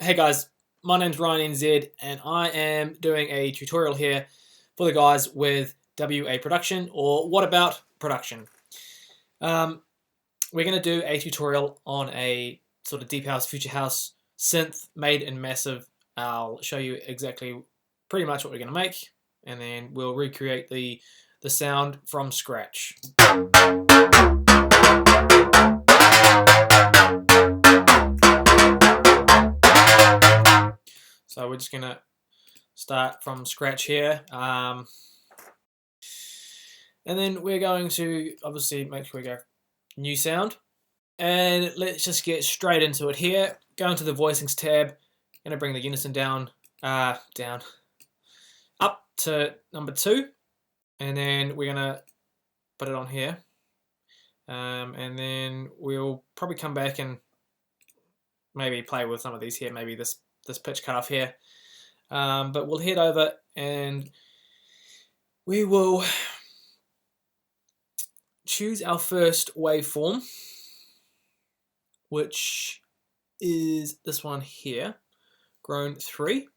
Hey guys, my name's Ryan Enzed and I am doing a tutorial here for the guys with WA production, or what about production. We're going to do a tutorial on a sort of deep house, future house synth made in Massive. I'll show you exactly pretty much what we're going to make, and then we'll recreate the sound from scratch. So we're just going to start from scratch here. And then we're going to obviously make sure we go new sound. And let's just get straight into it here. Go into the voicings tab. Going to bring the unison down up to number 2. And then we're going to put it on here. And then we'll probably come back and maybe play with some of these here. Maybe this pitch cutoff here. But we'll head over and we will choose our first waveform, which is this one here, grown 3.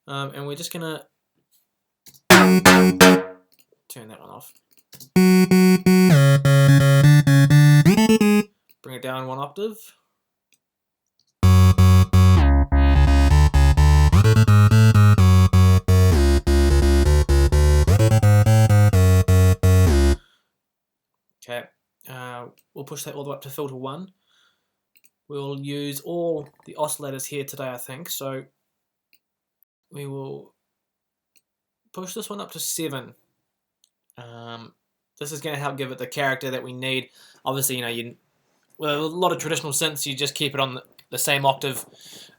And we're just gonna turn that one off. Bring it down 1 octave. Okay, we'll push that all the way up to filter 1. We'll use all the oscillators here today, I think, so we will push this one up to 7. This is going to help give it the character that we need. Obviously, with a lot of traditional synths, you just keep it on the same octave,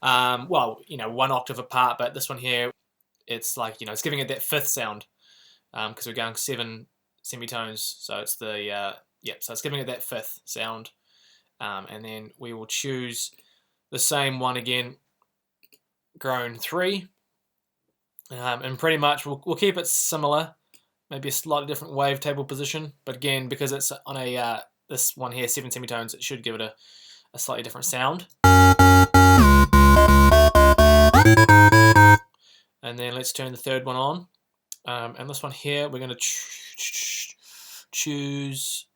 1 octave apart, but this one here, it's like, it's giving it that 5th sound, because we're going 7 semitones, so it's the so it's giving it that 5th sound. And then we will choose the same one again, grown 3, and pretty much we'll keep it similar, maybe a slightly different wavetable position, but again, because it's on a this one here, 7 semitones, it should give it a slightly different sound. And then let's turn the 3rd one on. And this one here, we're going to choose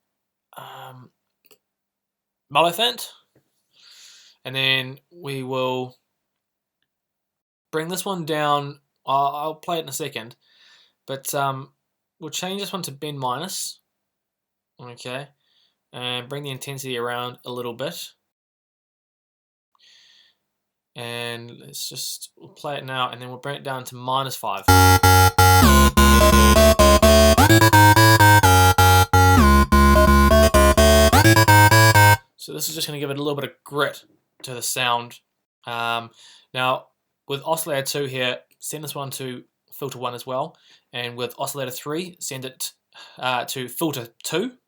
Modulation. And then we will bring this one down. I'll play it in a second. But we'll change this one to bend minus. Okay. And bring the intensity around a little bit. And we'll play it now, and then we'll bring it down to -5. So this is just going to give it a little bit of grit to the sound. Now, with Oscillator 2 here, send this one to filter 1 as well. And with Oscillator 3, send it to filter 2.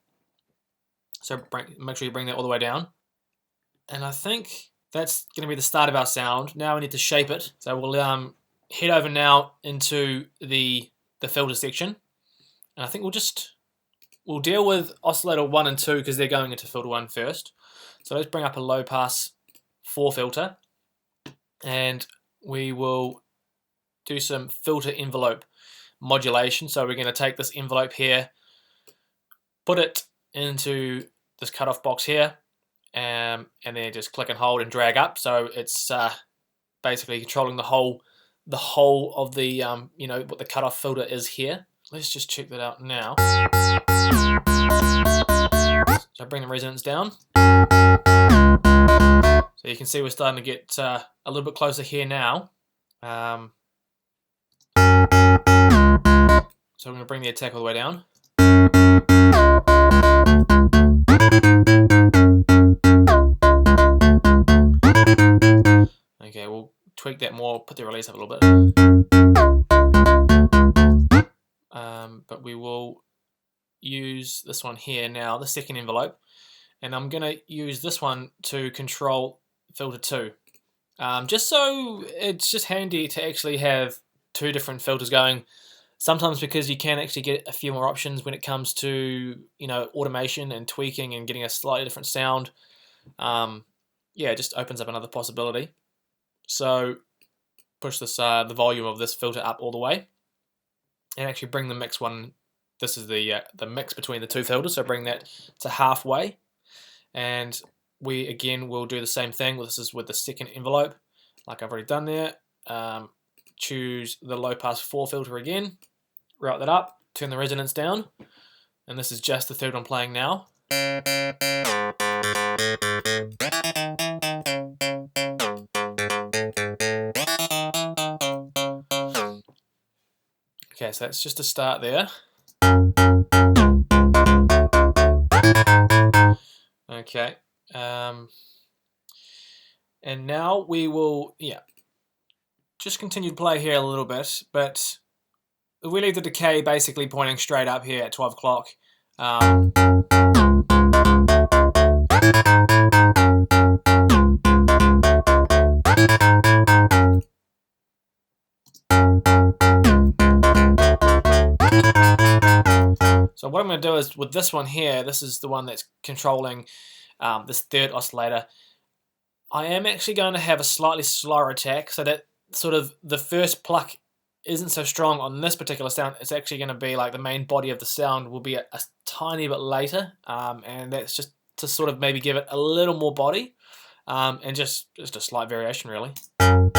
So make sure you bring that all the way down. And I think that's going to be the start of our sound. Now we need to shape it. So we'll head over now into the filter section. And I think we'll deal with Oscillator 1 and 2 because they're going into filter 1 first. So let's bring up a low pass 4 filter. And we will do some filter envelope modulation. So we're going to take this envelope here, put it into this cutoff box here, and then just click and hold and drag up. So it's basically controlling the whole of the what the cutoff filter is here. Let's just check that out now. So bring the resonance down. So you can see we're starting to get a little bit closer here now. So I'm going to bring the attack all the way down. Okay, we'll tweak that more, put the release up a little bit. But we will use this one here now, the 2nd envelope, and I'm going to use this one to control filter 2. Just so it's just handy to actually have 2 different filters going. Sometimes because you can actually get a few more options when it comes to automation and tweaking and getting a slightly different sound. Yeah, it just opens up another possibility. So push this the volume of this filter up all the way, and actually bring the mix one. This is the mix between the two filters, so bring that to halfway, and we again will do the same thing. This is with the second envelope, like I've already done there. Choose the low pass 4 filter again, route that up, turn the resonance down, and this is just the third one playing now. Okay, so that's just a start there. Okay, and now we will, just continue to play here a little bit, but we leave the decay basically pointing straight up here at 12 o'clock. So what I'm going to do is, with this one here, this is the one that's controlling this third oscillator, I am actually going to have a slightly slower attack, so that sort of the first pluck isn't so strong on this particular sound. It's actually going to be like the main body of the sound will be a tiny bit later, and that's just to sort of maybe give it a little more body, and just a slight variation really. So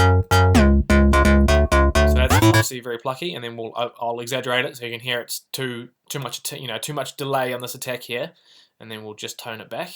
that's obviously very plucky, and then I'll exaggerate it so you can hear it's too much delay on this attack here, and then we'll just tone it back.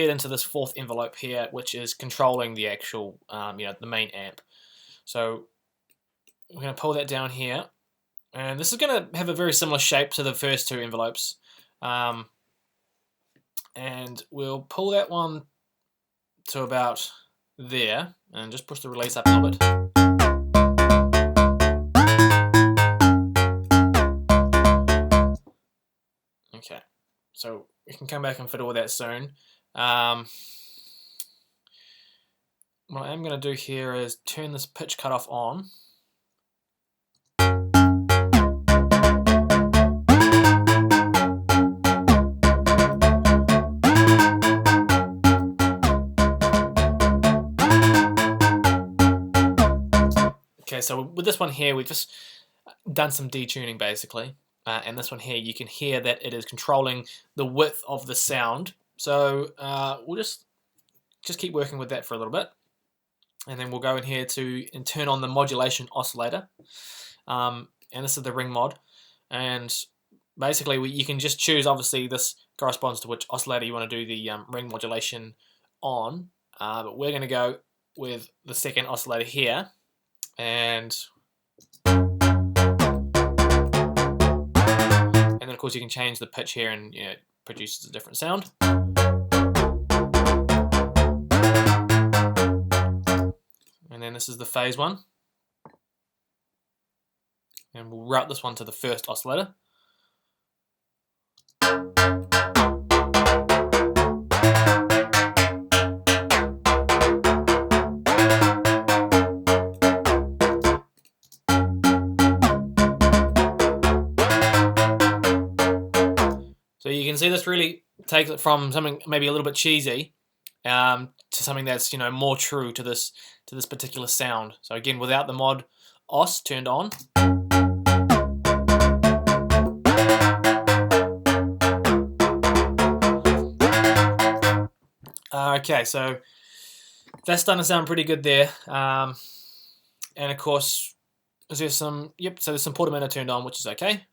Into this fourth envelope here, which is controlling the actual, the main amp. So we're going to pull that down here, and this is going to have a very similar shape to the first two envelopes, and we'll pull that one to about there, and just push the release up a little bit. Okay, so we can come back and fiddle with that soon. What I am going to do here is turn this pitch cutoff on. Okay, so with this one here, we've just done some detuning basically, and this one here, you can hear that it is controlling the width of the sound. So we'll just keep working with that for a little bit, and then we'll go in here and turn on the modulation oscillator, and this is the ring mod, and basically you can just choose, obviously this corresponds to which oscillator you want to do the ring modulation on, but we're going to go with the second oscillator here, and then of course you can change the pitch here, and it produces a different sound. And then this is the phase one, and we'll route this one to the first oscillator. So you can see this really takes it from something maybe a little bit cheesy to something that's more true to this particular sound. So again, without the mod os turned on. Okay, so that's starting to sound pretty good there, and of course there's some so there's some portamento turned on, which is okay,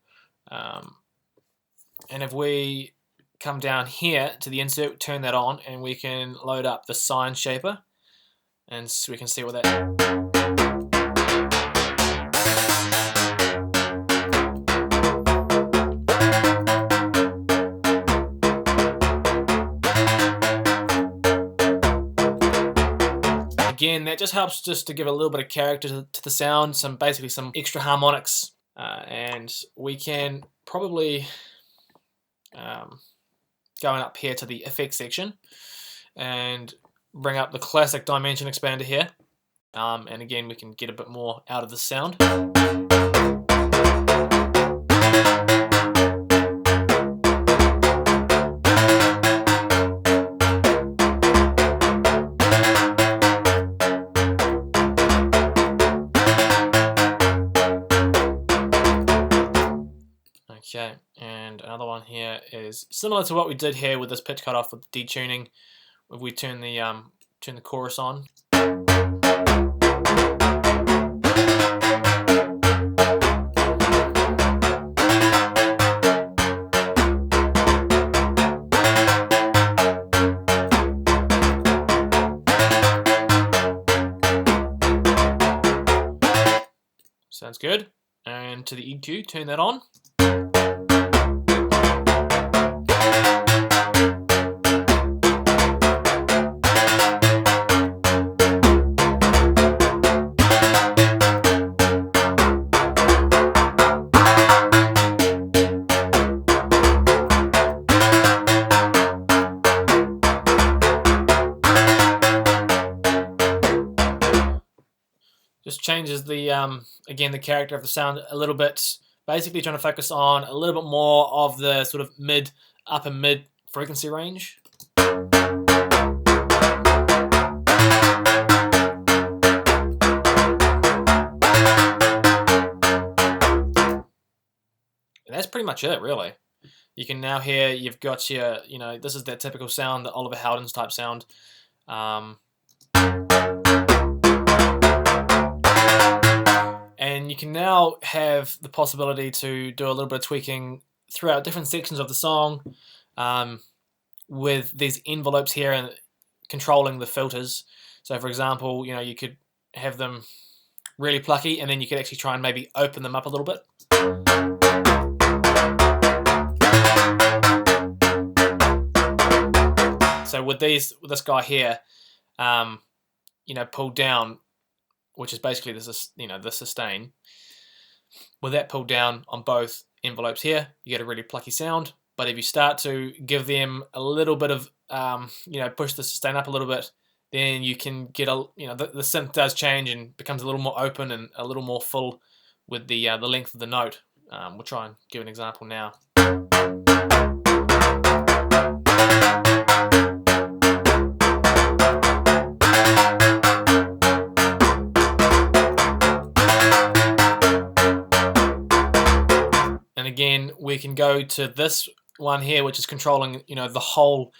and if we come down here to the insert, turn that on, and we can load up the sine shaper, and so we can see what that. Again, that just helps just to give a little bit of character to the sound, basically some extra harmonics, and we can probably going up here to the effects section and bring up the classic dimension expander here. And again, we can get a bit more out of the sound. Okay, and another one here is similar to what we did here with this pitch cutoff with the detuning. If we turn the chorus on. Sounds good. And to the EQ, turn that on. Just changes the again the character of the sound a little bit. Basically trying to focus on a little bit more of the sort of upper mid frequency range. And that's pretty much it, really. You can now hear you've got your, this is that typical sound, the Oliver Heldens type sound. And you can now have the possibility to do a little bit of tweaking throughout different sections of the song with these envelopes here and controlling the filters. So for example, you could have them really plucky and then you could actually try and maybe open them up a little bit. So with this guy here, pulled down, which is basically the sustain. With that pulled down on both envelopes here, you get a really plucky sound. But if you start to give them a little bit of, push the sustain up a little bit, then you can get the synth does change and becomes a little more open and a little more full with the length of the note. We'll try and give an example now. And again, we can go to this one here, which is controlling, the whole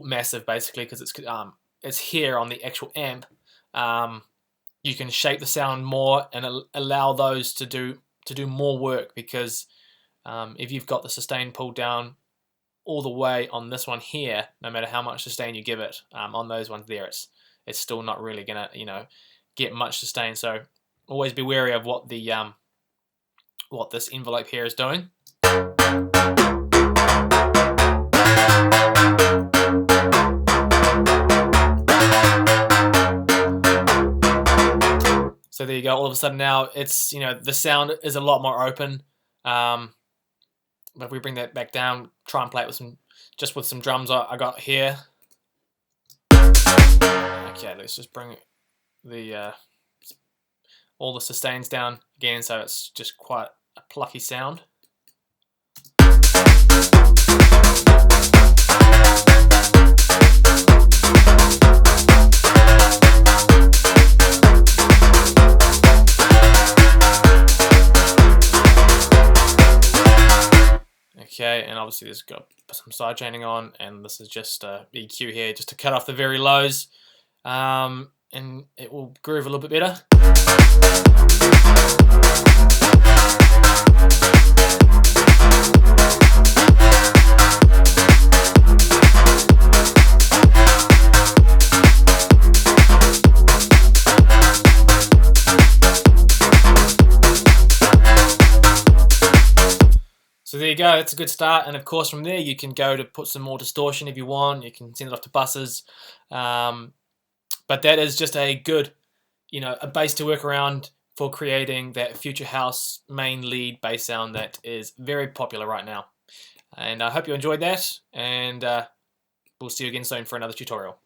massive basically, because it's here on the actual amp. You can shape the sound more and allow those to do more work, because if you've got the sustain pulled down all the way on this one here, no matter how much sustain you give it, on those ones there, it's still not really gonna get much sustain. So always be wary of what this envelope here is doing. So there you go. All of a sudden now it's, the sound is a lot more open. But if we bring that back down, try and play it with some drums I got here. Okay, let's just bring all the sustains down again, so it's just quite a plucky sound. Okay, and obviously there's got some side chaining on, and this is just EQ here, just to cut off the very lows, and it will groove a little bit better. So there you go, that's a good start, and of course from there you can go to put some more distortion if you want, you can send it off to buses, but that is just a good, a base to work around for creating that future house main lead bass sound that is very popular right now. And I hope you enjoyed that, and we'll see you again soon for another tutorial.